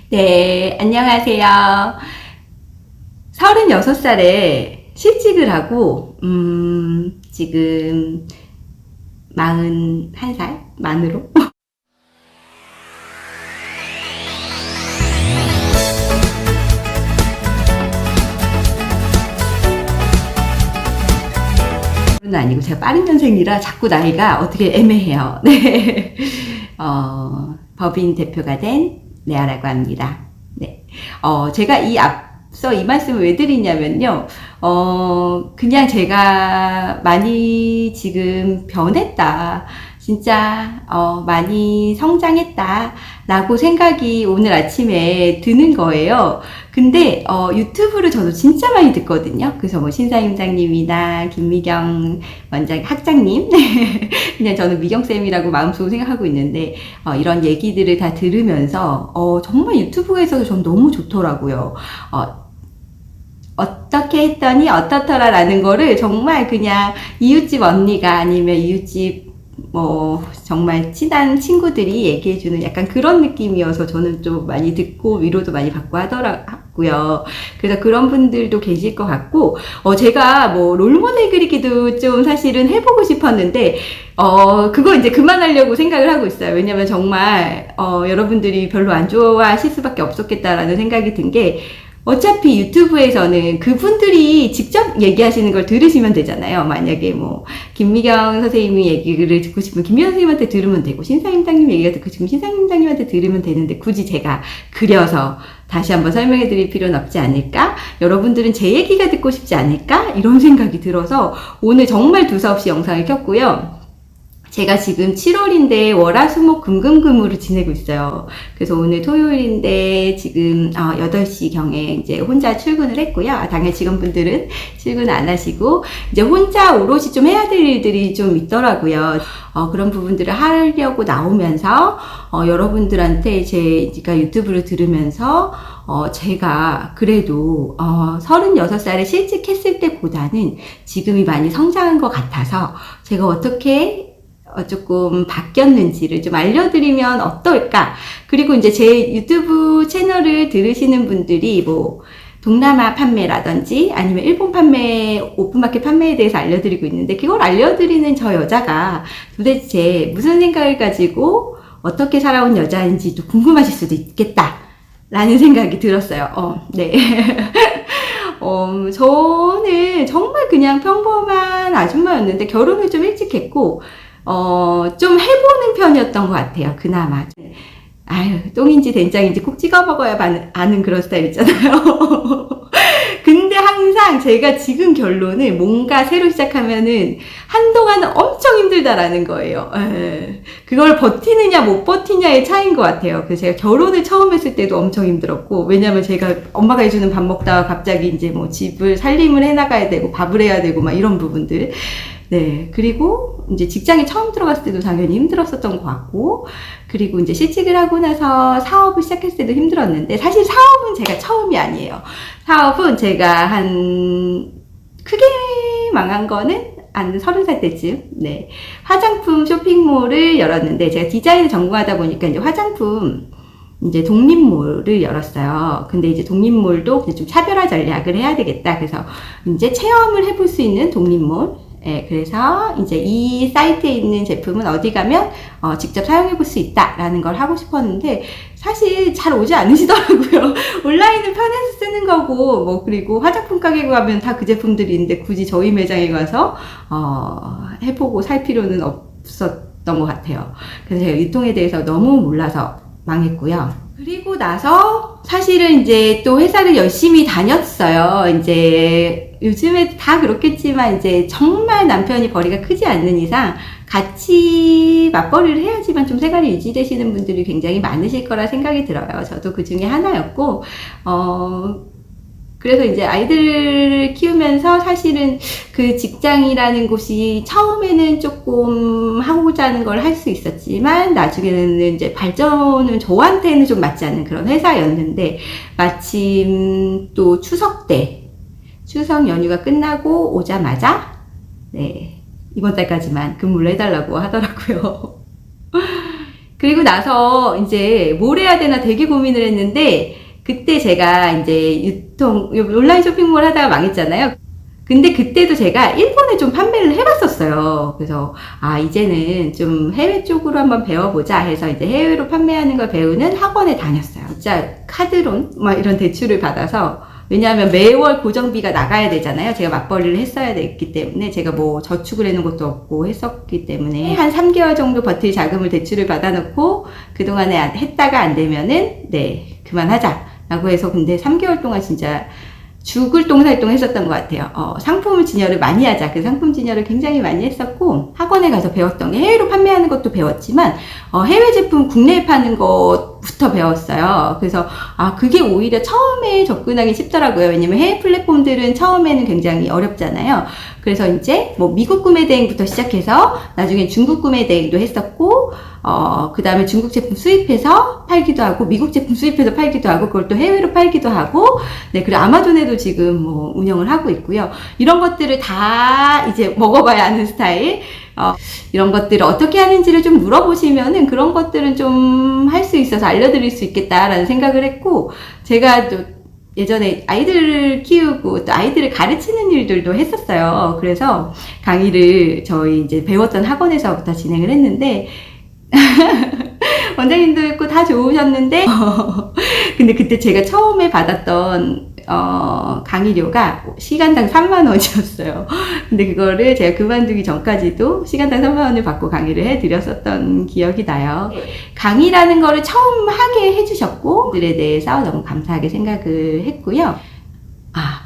네, 안녕하세요. 36살에 실직을 하고, 지금 41살 만으로. 는 아니고 제가 빠른 년생이라 자꾸 나이가 어떻게 애매해요. 네. 법인 대표가 된 레아라고 합니다. 네. 제가 앞서 이 말씀을 왜 드리냐면요. 그냥 제가 많이 지금 변했다. 진짜, 많이 성장했다. 라고 생각이 오늘 아침에 드는 거예요. 근데, 유튜브를 저도 진짜 많이 듣거든요. 그래서 뭐, 신사임장님이나 김미경 학장님. 그냥 저는 미경쌤이라고 마음속으로 생각하고 있는데, 이런 얘기들을 다 들으면서, 정말 유튜브에서도 전 너무 좋더라고요. 어떻게 했더니 어떻더라라는 거를 정말 그냥 이웃집 언니가 아니면 이웃집 정말 친한 친구들이 얘기해주는 약간 그런 느낌이어서 저는 좀 많이 듣고 위로도 많이 받고 하더라고요. 그래서 그런 분들도 계실 것 같고, 제가 롤모델 그리기도 좀 사실은 해보고 싶었는데, 그거 이제 그만하려고 생각을 하고 있어요. 왜냐면 정말, 여러분들이 별로 안 좋아하실 수밖에 없었겠다라는 생각이 든 게, 어차피 유튜브에서는 그분들이 직접 얘기하시는 걸 들으시면 되잖아요. 만약에 김미경 선생님이 얘기를 듣고 싶으면 김미경 선생님한테 들으면 되고, 신사임당님 얘기가 듣고 싶으면 신사임당님한테 들으면 되는데, 굳이 제가 그려서 다시 한번 설명해 드릴 필요는 없지 않을까? 여러분들은 제 얘기가 듣고 싶지 않을까? 이런 생각이 들어서 오늘 정말 두서없이 영상을 켰고요. 제가 지금 7월인데 월화수목금금금으로 지내고 있어요. 그래서 오늘 토요일인데 지금 8시경에 이제 혼자 출근을 했고요. 당연히 직원분들은 출근 안 하시고 이제 혼자 오롯이 좀 해야 될 일들이 좀 있더라고요. 그런 부분들을 하려고 나오면서 여러분들한테 제가 유튜브를 들으면서 제가 그래도 36살에 실직했을 때보다는 지금이 많이 성장한 것 같아서 제가 어떻게 조금 바뀌었는지를 좀 알려드리면 어떨까? 그리고 이제 제 유튜브 채널을 들으시는 분들이 동남아 판매라든지 아니면 일본 판매, 오픈마켓 판매에 대해서 알려드리고 있는데 그걸 알려드리는 저 여자가 도대체 무슨 생각을 가지고 어떻게 살아온 여자인지도 궁금하실 수도 있겠다. 라는 생각이 들었어요. 네. 저는 정말 그냥 평범한 아줌마였는데 결혼을 좀 일찍 했고, 좀 해보는 편이었던 것 같아요. 그나마. 아유, 똥인지 된장인지 꼭 찍어 먹어야 아는 그런 스타일 있잖아요. 근데 항상 제가 지금 결론은 뭔가 새로 시작하면은 한동안은 엄청 힘들다라는 거예요. 그걸 버티느냐 못 버티냐의 차이인 것 같아요. 그래서 제가 결혼을 처음 했을 때도 엄청 힘들었고, 왜냐면 제가 엄마가 해주는 밥 먹다가 갑자기 이제 집을 살림을 해나가야 되고 밥을 해야 되고 막 이런 부분들. 네. 그리고 이제 직장에 처음 들어갔을 때도 당연히 힘들었었던 것 같고, 그리고 이제 실직을 하고 나서 사업을 시작했을 때도 힘들었는데, 사실 사업은 제가 처음이 아니에요. 사업은 제가 크게 망한 거는 한 30살 때쯤, 네. 화장품 쇼핑몰을 열었는데, 제가 디자인을 전공하다 보니까 이제 화장품, 이제 독립몰을 열었어요. 근데 이제 독립몰도 그냥 좀 차별화 전략을 해야 되겠다. 그래서 이제 체험을 해볼 수 있는 독립몰, 네, 그래서 이제 이 사이트에 있는 제품은 어디 가면 직접 사용해 볼 수 있다라는 걸 하고 싶었는데 사실 잘 오지 않으시더라고요. 온라인은 편해서 쓰는 거고 그리고 화장품 가게 가면 다 그 제품들이 있는데 굳이 저희 매장에 가서 해보고 살 필요는 없었던 것 같아요. 그래서 제가 유통에 대해서 너무 몰라서 망했고요. 그리고 나서 사실은 이제 또 회사를 열심히 다녔어요. 이제 요즘에 다 그렇겠지만 이제 정말 남편이 벌이가 크지 않는 이상 같이 맞벌이를 해야지만 좀 생활이 유지되시는 분들이 굉장히 많으실 거라 생각이 들어요. 저도 그 중에 하나였고, 그래서 이제 아이들을 키우면서 사실은 그 직장이라는 곳이 처음에는 조금 하고자 하는 걸 할 수 있었지만 나중에는 이제 발전은 저한테는 좀 맞지 않는 그런 회사였는데 마침 또 추석 연휴가 끝나고 오자마자 네, 이번 달까지만 근무를 해달라고 하더라고요. 그리고 나서 이제 뭘 해야 되나 되게 고민을 했는데, 그때 제가 이제 온라인 쇼핑몰 하다가 망했잖아요. 근데 그때도 제가 일본에 좀 판매를 해봤었어요. 그래서, 이제는 좀 해외 쪽으로 한번 배워보자 해서 이제 해외로 판매하는 걸 배우는 학원에 다녔어요. 진짜 카드론, 이런 대출을 받아서, 왜냐하면 매월 고정비가 나가야 되잖아요. 제가 맞벌이를 했어야 됐기 때문에, 제가 뭐 저축을 해놓은 것도 없고 했었기 때문에, 한 3개월 정도 버틸 자금을 대출을 받아놓고, 그동안에 했다가 안 되면은, 그만하자. 라고 해서, 근데 3개월 동안 진짜, 죽을 똥살똥 했었던 것 같아요. 상품 진열을 많이 하자. 그 상품 진열을 굉장히 많이 했었고, 학원에 가서 배웠던 게 해외로 판매하는 것도 배웠지만, 해외 제품 국내에 파는 것부터 배웠어요. 그래서, 그게 오히려 처음에 접근하기 쉽더라고요. 왜냐면 해외 플랫폼들은 처음에는 굉장히 어렵잖아요. 그래서 이제 뭐 미국 구매 대행부터 시작해서 나중에 중국 구매 대행도 했었고, 그 다음에 중국 제품 수입해서 팔기도 하고, 미국 제품 수입해서 팔기도 하고, 그걸 또 해외로 팔기도 하고, 그리고 아마존에도 지금 뭐 운영을 하고 있고요. 이런 것들을 다 이제 먹어봐야 하는 스타일. 이런 것들을 어떻게 하는지를 좀 물어보시면은 그런 것들은 좀 할 수 있어서 알려드릴 수 있겠다라는 생각을 했고, 제가 또 예전에 아이들을 키우고 또 아이들을 가르치는 일들도 했었어요. 그래서 강의를 저희 이제 배웠던 학원에서부터 진행을 했는데, 원장님도 있고 다 좋으셨는데, 근데 그때 제가 처음에 받았던 강의료가 시간당 3만원이었어요. 근데 그거를 제가 그만두기 전까지도 시간당 3만원을 받고 강의를 해드렸었던 기억이 나요. 강의라는 거를 처음 하게 해주셨고, 그들에 대해서 너무 감사하게 생각을 했고요.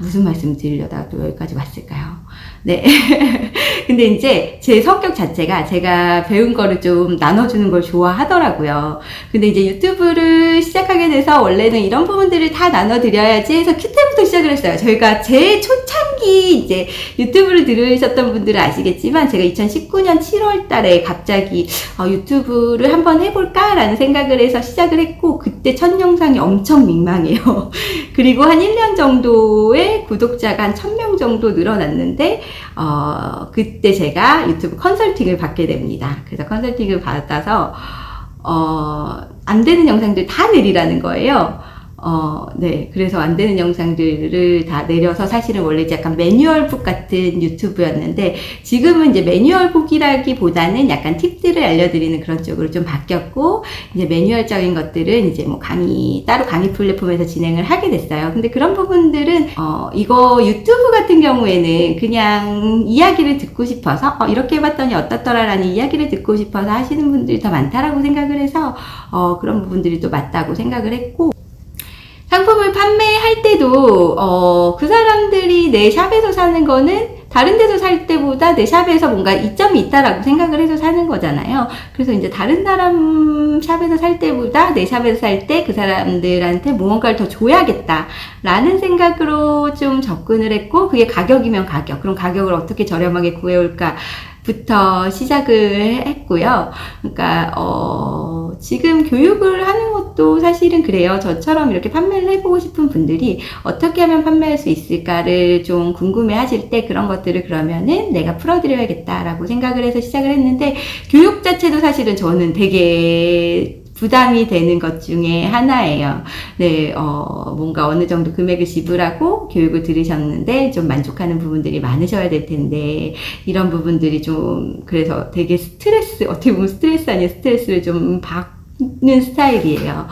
무슨 말씀 드리려다가 또 여기까지 왔을까요? 네. 근데 이제 제 성격 자체가 제가 배운 거를 좀 나눠주는 걸 좋아하더라고요. 근데 이제 유튜브를 시작하게 돼서 원래는 이런 부분들을 다 나눠드려야지 해서 큐템부터 시작을 했어요. 저희가 제 초창기 이제 유튜브를 들으셨던 분들은 아시겠지만, 제가 2019년 7월 달에 갑자기 유튜브를 한번 해볼까라는 생각을 해서 시작을 했고, 그때 첫 영상이 엄청 민망해요. 그리고 한 1년 정도의 구독자가 한 1000명 정도 늘어났는데, 그때 제가 유튜브 컨설팅을 받게 됩니다. 그래서 컨설팅을 받아서, 안 되는 영상들 다 내리라는 거예요. 그래서 안 되는 영상들을 다 내려서, 사실은 원래 약간 매뉴얼북 같은 유튜브였는데, 지금은 이제 매뉴얼북이라기보다는 약간 팁들을 알려드리는 그런 쪽으로 좀 바뀌었고, 이제 매뉴얼적인 것들은 이제 뭐 따로 강의 플랫폼에서 진행을 하게 됐어요. 근데 그런 부분들은, 이거 유튜브 같은 경우에는 그냥 이야기를 듣고 싶어서, 이렇게 해봤더니 어떻더라라는 이야기를 듣고 싶어서 하시는 분들이 더 많다라고 생각을 해서, 그런 부분들이 또 맞다고 생각을 했고, 상품을 판매할 때도 그 사람들이 내 샵에서 사는 거는 다른 데서 살 때보다 내 샵에서 뭔가 이점이 있다라고 생각을 해서 사는 거잖아요. 그래서 이제 다른 사람 샵에서 살 때보다 내 샵에서 살 때 그 사람들한테 무언가를 더 줘야겠다라는 생각으로 좀 접근을 했고, 그게 가격이면 가격, 그럼 가격을 어떻게 저렴하게 구해올까 부터 시작을 했고요. 그러니까 지금 교육을 하는 것도 사실은 그래요. 저처럼 이렇게 판매를 해보고 싶은 분들이 어떻게 하면 판매할 수 있을까를 좀 궁금해 하실 때, 그런 것들을 그러면은 내가 풀어드려야겠다라고 생각을 해서 시작을 했는데, 교육 자체도 사실은 저는 되게 부담이 되는 것 중에 하나예요. 뭔가 어느 정도 금액을 지불하고 교육을 들으셨는데 좀 만족하는 부분들이 많으셔야 될 텐데, 이런 부분들이 좀, 그래서 되게 어떻게 보면 스트레스 아닌 스트레스를 좀 받는 스타일이에요.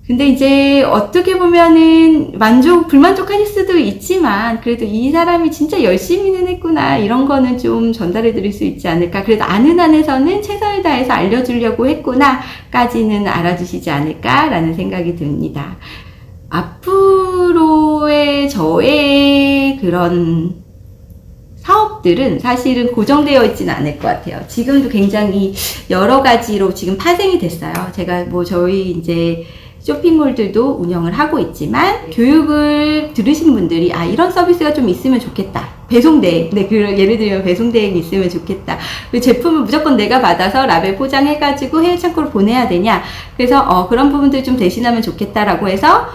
근데 이제 어떻게 보면은 불만족하실 수도 있지만, 그래도 이 사람이 진짜 열심히는 했구나, 이런 거는 좀 전달해 드릴 수 있지 않을까. 그래도 아는 한에서는 최선을 다해서 알려주려고 했구나 까지는 알아주시지 않을까라는 생각이 듭니다. 앞으로의 저의 그런 사업들은 사실은 고정되어 있지는 않을 것 같아요. 지금도 굉장히 여러 가지로 지금 파생이 됐어요. 제가 뭐 저희 이제 쇼핑몰들도 운영을 하고 있지만, 교육을 들으신 분들이 이런 서비스가 좀 있으면 좋겠다, 배송대행, 예를 들면 배송대행이 있으면 좋겠다, 제품을 무조건 내가 받아서 라벨 포장해가지고 해외 창고로 보내야 되냐, 그래서 그런 부분들 좀 대신하면 좋겠다라고 해서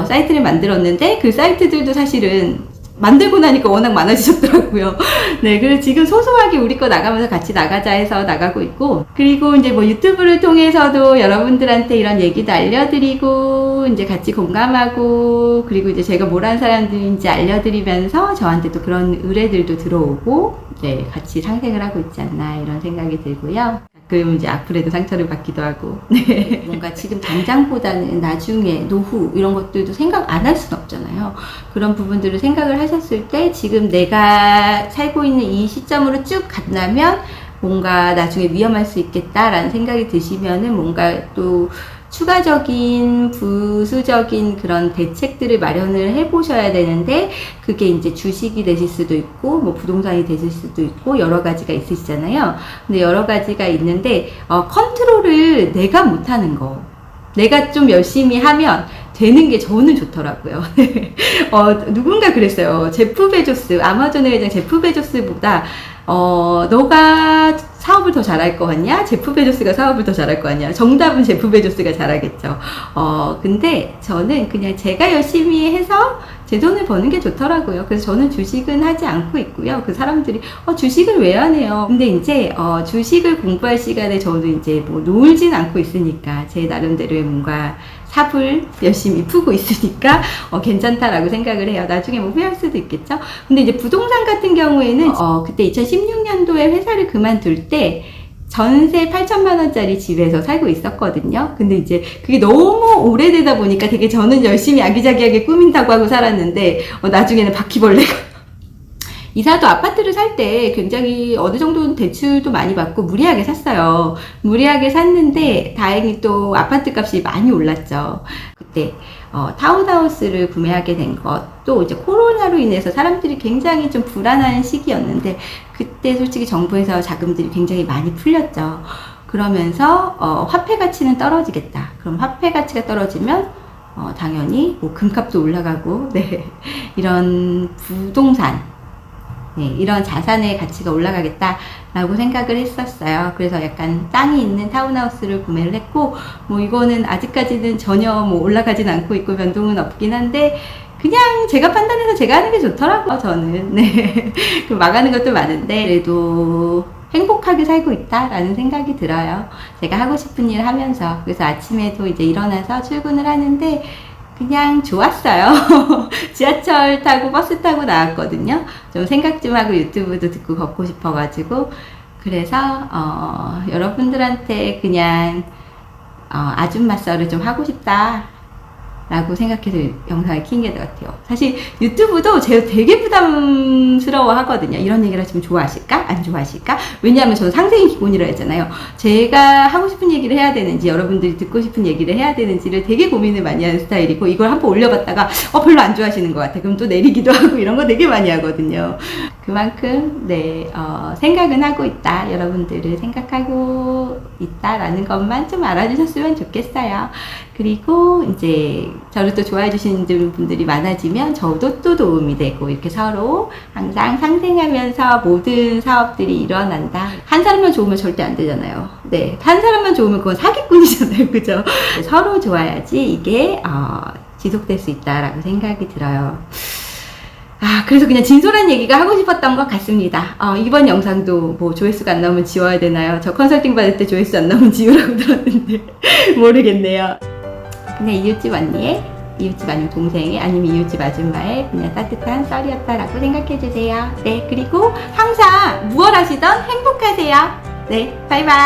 사이트를 만들었는데, 그 사이트들도 사실은 만들고 나니까 워낙 많아지셨더라고요. 네, 그래서 지금 소소하게 우리 거 나가면서 같이 나가자 해서 나가고 있고, 그리고 이제 뭐 유튜브를 통해서도 여러분들한테 이런 얘기도 알려드리고, 이제 같이 공감하고, 그리고 이제 제가 뭘 한 사람들인지 알려드리면서 저한테 또 그런 의뢰들도 들어오고, 이제 같이 상생을 하고 있지 않나 이런 생각이 들고요. 가끔 이제 악플에도 상처를 받기도 하고, 네. 뭔가 지금 당장보다는 나중에 노후 이런 것들도 생각 안 할 수는 없잖아요. 그런 부분들을 생각을 하셨을 때 지금 내가 살고 있는 이 시점으로 쭉 간다면 뭔가 나중에 위험할 수 있겠다라는 생각이 드시면은 뭔가 또 추가적인 부수적인 그런 대책들을 마련을 해 보셔야 되는데, 그게 이제 주식이 되실 수도 있고 뭐 부동산이 되실 수도 있고 여러 가지가 있으시잖아요. 근데 여러 가지가 있는데 컨트롤을 내가 못하는 거, 내가 좀 열심히 하면 되는 게 저는 좋더라고요. 누군가 그랬어요. 제프 베조스, 아마존의 회장 제프 베조스보다 너가 사업을 더 잘할 거 같냐? 제프 베조스가 사업을 더 잘할 거 같냐? 정답은 제프 베조스가 잘하겠죠. 근데 저는 그냥 제가 열심히 해서 제 돈을 버는 게 좋더라고요. 그래서 저는 주식은 하지 않고 있고요. 그 사람들이 주식을 왜 안 해요? 근데 이제 주식을 공부할 시간에 저는 이제 뭐 놀진 않고 있으니까 제 나름대로의 뭔가 삽을 열심히 푸고 있으니까 괜찮다라고 생각을 해요. 나중에 뭐 후회할 수도 있겠죠. 근데 이제 부동산 같은 경우에는 그때 2016년도에 회사를 그만둘 때 전세 8천만 원짜리 집에서 살고 있었거든요. 근데 이제 그게 너무 오래되다 보니까 되게 저는 열심히 아기자기하게 꾸민다고 하고 살았는데 나중에는 바퀴벌레가 이사도 아파트를 살 때 굉장히 어느 정도는 대출도 많이 받고 무리하게 샀어요. 무리하게 샀는데 다행히 또 아파트 값이 많이 올랐죠. 그때 타운하우스를 구매하게 된 것도 이제 코로나로 인해서 사람들이 굉장히 좀 불안한 시기였는데, 그때 솔직히 정부에서 자금들이 굉장히 많이 풀렸죠. 그러면서 화폐 가치는 떨어지겠다. 그럼 화폐 가치가 떨어지면 당연히 뭐 금값도 올라가고, 네, 이런 부동산, 네, 이런 자산의 가치가 올라가겠다라고 생각을 했었어요. 그래서 약간 땅이 있는 타운하우스를 구매를 했고, 뭐 이거는 아직까지는 전혀 뭐 올라가진 않고 있고 변동은 없긴 한데, 그냥 제가 판단해서 제가 하는 게 좋더라고요, 저는. 네. 망하는 것도 많은데, 그래도 행복하게 살고 있다라는 생각이 들어요. 제가 하고 싶은 일 하면서. 그래서 아침에도 이제 일어나서 출근을 하는데, 그냥 좋았어요. 지하철 타고 버스 타고 나왔거든요. 좀 생각 좀 하고 유튜브도 듣고 걷고 싶어가지고. 그래서 여러분들한테 그냥 아줌마 썰을 좀 하고 싶다 라고 생각해서 영상을 킨 게 것 같아요. 사실 유튜브도 제가 되게 부담스러워 하거든요. 이런 얘기를 하시면 좋아하실까? 안 좋아하실까? 왜냐하면 저는 상생이 기본이라 했잖아요. 제가 하고 싶은 얘기를 해야 되는지 여러분들이 듣고 싶은 얘기를 해야 되는지를 되게 고민을 많이 하는 스타일이고, 이걸 한번 올려봤다가 별로 안 좋아하시는 것 같아. 그럼 또 내리기도 하고 이런 거 되게 많이 하거든요. 그만큼 네 생각은 하고 있다. 여러분들을 생각하고 있다라는 것만 좀 알아주셨으면 좋겠어요. 그리고 이제 저를 또 좋아해 주시는 분들이 많아지면 저도 또 도움이 되고, 이렇게 서로 항상 상생하면서 모든 사업들이 일어난다. 한 사람만 좋으면 절대 안 되잖아요. 네, 한 사람만 좋으면 그건 사기꾼이잖아요. 그죠? 서로 좋아야지 이게 지속될 수 있다라고 생각이 들어요. 그래서 그냥 진솔한 얘기가 하고 싶었던 것 같습니다. 이번 영상도 뭐 조회수가 안 나오면 지워야 되나요? 저 컨설팅 받을 때 조회수 안 나오면 지우라고 들었는데 모르겠네요. 그냥 이웃집 언니의, 이웃집 아니면 동생의, 아니면 이웃집 아줌마의 그냥 따뜻한 썰이었다라고 생각해주세요. 네, 그리고 항상 무얼 하시던 행복하세요. 네, 바이바이.